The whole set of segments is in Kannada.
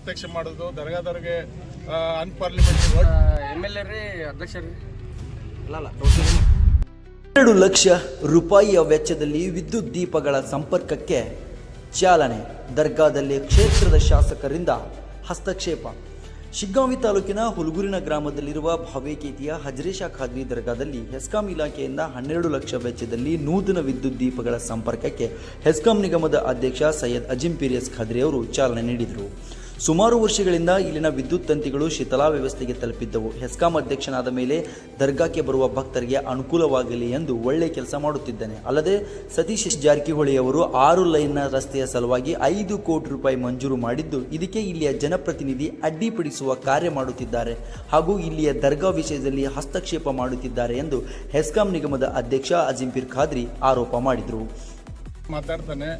ಹಸ್ತಕ್ಷೇಪ ಮಾಡೋದು, ದರ್ಗಾದವ್ರಿಗೆ ಅನ್ಪಾರ್ಲಿಮೆಂಟರಿ MLA ರೀ ಅಧ್ಯಕ್ಷ ರೀ 2 ಲಕ್ಷ ರೂಪಾಯಿಯ ವೆಚ್ಚದಲ್ಲಿ ವಿದ್ಯುತ್ ದೀಪಗಳ ಸಂಪರ್ಕಕ್ಕೆ ಚಾಲನೆ. ದರ್ಗಾದಲ್ಲಿ ಕ್ಷೇತ್ರದ ಶಾಸಕರಿಂದ ಹಸ್ತಕ್ಷೇಪ. ಶಿಗ್ಗಾಂವಿ ತಾಲೂಕಿನ ಹುಲ್ಗೂರಿನ ಗ್ರಾಮದಲ್ಲಿರುವ ಭಾವೇಕೇತಿಯ ಹಜರೇಶಾ ಖಾದ್ರಿ ದರ್ಗಾದಲ್ಲಿ ಹೆಸ್ಕಾಂ ಇಲಾಖೆಯಿಂದ 12 ಲಕ್ಷ ವೆಚ್ಚದಲ್ಲಿ ನೂತನ ವಿದ್ಯುತ್ ದೀಪಗಳ ಸಂಪರ್ಕಕ್ಕೆ ಹೆಸ್ಕಾಂ ನಿಗಮದ ಅಧ್ಯಕ್ಷ ಸೈಯದ್ ಅಜಿಂ ಪೀರಿಯಸ್ ಖಾದ್ರಿ ಅವರು ಚಾಲನೆ ನೀಡಿದರು. ಸುಮಾರು ವರ್ಷಗಳಿಂದ ಇಲ್ಲಿನ ವಿದ್ಯುತ್ ತಂತಿಗಳು ಶಿಥಿಲಾ ವ್ಯವಸ್ಥೆಗೆ ತಲುಪಿದ್ದವು. ಹೆಸ್ಕಾಂ ಅಧ್ಯಕ್ಷನಾದ ಮೇಲೆ ದರ್ಗಾಕ್ಕೆ ಬರುವ ಭಕ್ತರಿಗೆ ಅನುಕೂಲವಾಗಲಿ ಎಂದು ಒಳ್ಳೆ ಕೆಲಸ ಮಾಡುತ್ತಿದ್ದಾನೆ. ಅಲ್ಲದೆ ಸತೀಶ್ ಜಾರಕಿಹೊಳಿ ಅವರು 6 ಲೈನ್ನ ರಸ್ತೆಯ ಸಲುವಾಗಿ 5 ಕೋಟಿ ರೂಪಾಯಿ ಮಂಜೂರು ಮಾಡಿದ್ದು, ಇದಕ್ಕೆ ಇಲ್ಲಿಯ ಜನಪ್ರತಿನಿಧಿ ಅಡ್ಡಿಪಡಿಸುವ ಕಾರ್ಯ ಮಾಡುತ್ತಿದ್ದಾರೆ ಹಾಗೂ ಇಲ್ಲಿಯ ದರ್ಗಾ ವಿಷಯದಲ್ಲಿ ಹಸ್ತಕ್ಷೇಪ ಮಾಡುತ್ತಿದ್ದಾರೆ ಎಂದು ಹೆಸ್ಕಾಂ ನಿಗಮದ ಅಧ್ಯಕ್ಷ ಅಜಿಂ ಪೀರ್ ಖಾದ್ರಿ ಆರೋಪ ಮಾಡಿದರು. ಮಾತಾಡ್ತಾನೆ,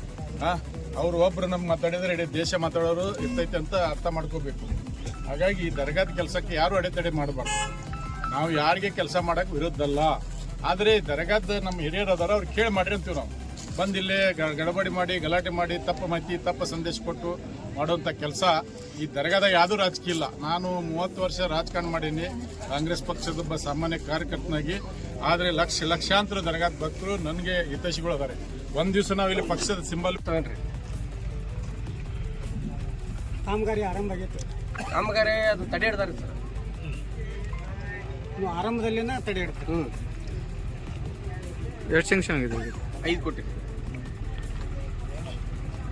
ಅವ್ರು ಒಬ್ರು ನಮ್ಗೆ ಮಾತಾಡಿದ್ರೆ ಇಡೀ ದೇಶ ಮಾತಾಡೋರು ಇರ್ತೈತೆ ಅಂತ ಅರ್ಥ ಮಾಡ್ಕೋಬೇಕು. ಹಾಗಾಗಿ ದರ್ಗಾದ ಕೆಲಸಕ್ಕೆ ಯಾರು ಅಡೆತಡೆ ಮಾಡಬಾರ್ದು. ನಾವು ಯಾರಿಗೆ ಕೆಲಸ ಮಾಡಕ್ಕೆ ವಿರುದ್ಧಲ್ಲ, ಆದರೆ ದರ್ಗಾದ ನಮ್ಮ ಹಿರಿಯರು ಅದಾರ, ಅವ್ರು ಕೇಳಿ ಮಾಡ್ರಿ ಅಂತೀವಿ. ನಾವು ಬಂದಿಲ್ಲೇ ಗಡಬಡಿ ಮಾಡಿ, ಗಲಾಟೆ ಮಾಡಿ, ತಪ್ಪು ಮಾಹಿತಿ, ತಪ್ಪು ಸಂದೇಶ ಕೊಟ್ಟು ಮಾಡುವಂಥ ಕೆಲಸ ಈ ದರ್ಗಾದಾಗ ಯಾವುದೂ ರಾಜಕೀಯ ಇಲ್ಲ. ನಾನು 30 ವರ್ಷ ರಾಜಕಾರಣ ಮಾಡೀನಿ, ಕಾಂಗ್ರೆಸ್ ಪಕ್ಷದ ಒಬ್ಬ ಸಾಮಾನ್ಯ ಕಾರ್ಯಕರ್ತನಾಗಿ. ಆದರೆ ಲಕ್ಷಾಂತರ ದರ್ಗಾದ ಭಕ್ತರು ನನಗೆ ಹಿತೈಷಿಗಳು ಅದಾರೆ. ಒಂದು ದಿವಸ ನಾವು ಇಲ್ಲಿ ಪಕ್ಷದ ಸಿಂಬಲ್ ತಗೊಂಡ್ರಿ. ಕಾಮಗಾರಿ ಆರಂಭ ಆಗೈತೆ. ಕಾಮಗಾರಿ ಅದು ತಡೆ ಹಿಡ್ದಾರೆ ಸರ್. ನೀವು ಆರಂಭದಲ್ಲಿನ ತಡೆ ಹಿಡ್ತೀರಿ. ಎಷ್ಟು ಸ್ಯಾಂಕ್ಷನ್ ಆಗಿದೆ? 5 ಕೋಟಿ.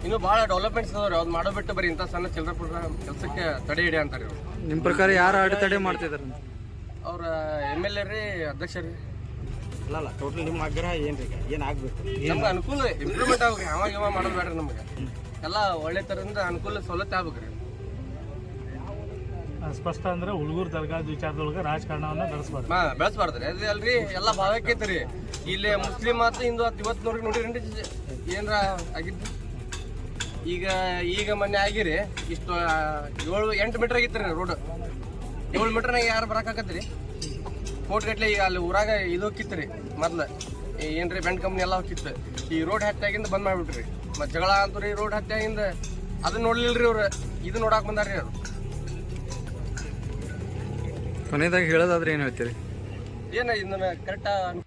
ಇನ್ನು ಭಾಳ ಡೆವಲಪ್ಮೆಂಟ್ಸ್ ಅದಾವ್ರಿ. ಅವ್ರು ಮಾಡೋ ಬಿಟ್ಟು ಬರೀ ಇಂಥ ಸಣ್ಣ ಚಿಲ್ಲರೆ ಪುಟ್ಟ ಕೆಲಸಕ್ಕೆ ತಡೆ ಹಿಡಿ ಅಂತಾರೆ ಅವ್ರು. ನಿಮ್ಮ ಪ್ರಕಾರ ಯಾರು ಅಡೆತಡೆ ಮಾಡ್ತಿದ್ದಾರೆ? ಅವ್ರ MLA ರೀ ಅಧ್ಯಕ್ಷ ರೀ. ಅಲ್ಲ ಟೋಟಲ್ ನಿಮ್ಮ ಆಗ್ರಹ ಏನ್ರಿ? ಏನಾಗಬೇಕು? ನಮ್ಗೆ ಅನುಕೂಲ ಇಂಪ್ರೂವ್ಮೆಂಟ್ ಆಗ್ಬೇಕ್ರಿ. ಅವಾಗ ಮಾಡೋದು ಬೇಡ್ರಿ. ನಮಗೆ ಎಲ್ಲ ಒಳ್ಳೆ ಥರದಿಂದ ಅನುಕೂಲ ಸವಲತ್ತು ಆಗ್ಬೇಕ್ರಿ. ಸ್ಪಷ್ಟ ಅಂದ್ರೆ ಹುಡುಗರು ದರ್ಗಾದ ವಿಚಾರದೊಳಗೆ ರಾಜಕಾರಣವನ್ನ ಬೆಳೆಸ್ಬಾರ್ದ್ರಿ. ಅದು ಅಲ್ರಿ ಎಲ್ಲ ಭಾವೈಕ್ಯತೆ. ಇಲ್ಲಿ ಮುಸ್ಲಿಂ ಆತು ಹಿಂದೂ ಆತು ಇವತ್ತಿನವ್ರಿಗೆ ನೋಡಿರಿ ಏನಾರ ಆಗಿದ್ದು. ಈಗ ಮೊನ್ನೆ ಆಗಿರಿ ಇಷ್ಟು 7-8 ಮೀಟರ್ ಆಗಿತ್ತು ರೀ ರೋಡ್. 7 ಮೀಟರ್ನಾಗ ಯಾರು ಬರೋಕ್ಕಾಗತ್ರಿ? ಕೋಟಿ ಗಟ್ಲೆ ಈಗ ಅಲ್ಲಿ ಊರಾಗ ಇದು ಹೋಗಿತ್ತು ರೀ. ಮೊದ್ಲು ಏನ್ರಿ ಬೆಂಡ್ ಕಂಪ್ನಿ ಎಲ್ಲ ಹೋಗಿತ್ತು. ಈ ರೋಡ್ ಹತ್ಯಾಗಿಂದ ಬಂದ್ ಮಾಡಿಬಿಟ್ರಿ. ಮತ್ತು ಜಗಳ ಅಂತೂ ರೀ ರೋಡ್ ಹತ್ಯಾಗಿಂದ ಅದನ್ನ ನೋಡ್ಲಿಲ್ರಿ ಅವ್ರು, ಇದು ನೋಡಕ್ಕೆ ಬಂದಾರ್ರಿ ಅವ್ರು. ಕೊನೆಯದಾಗಿ ಹೇಳೋದಾದ್ರೆ ಏನು ಹೇಳ್ತೀರಿ? ಏನು ಇದನ್ನ ಕರೆಕ್ಟ್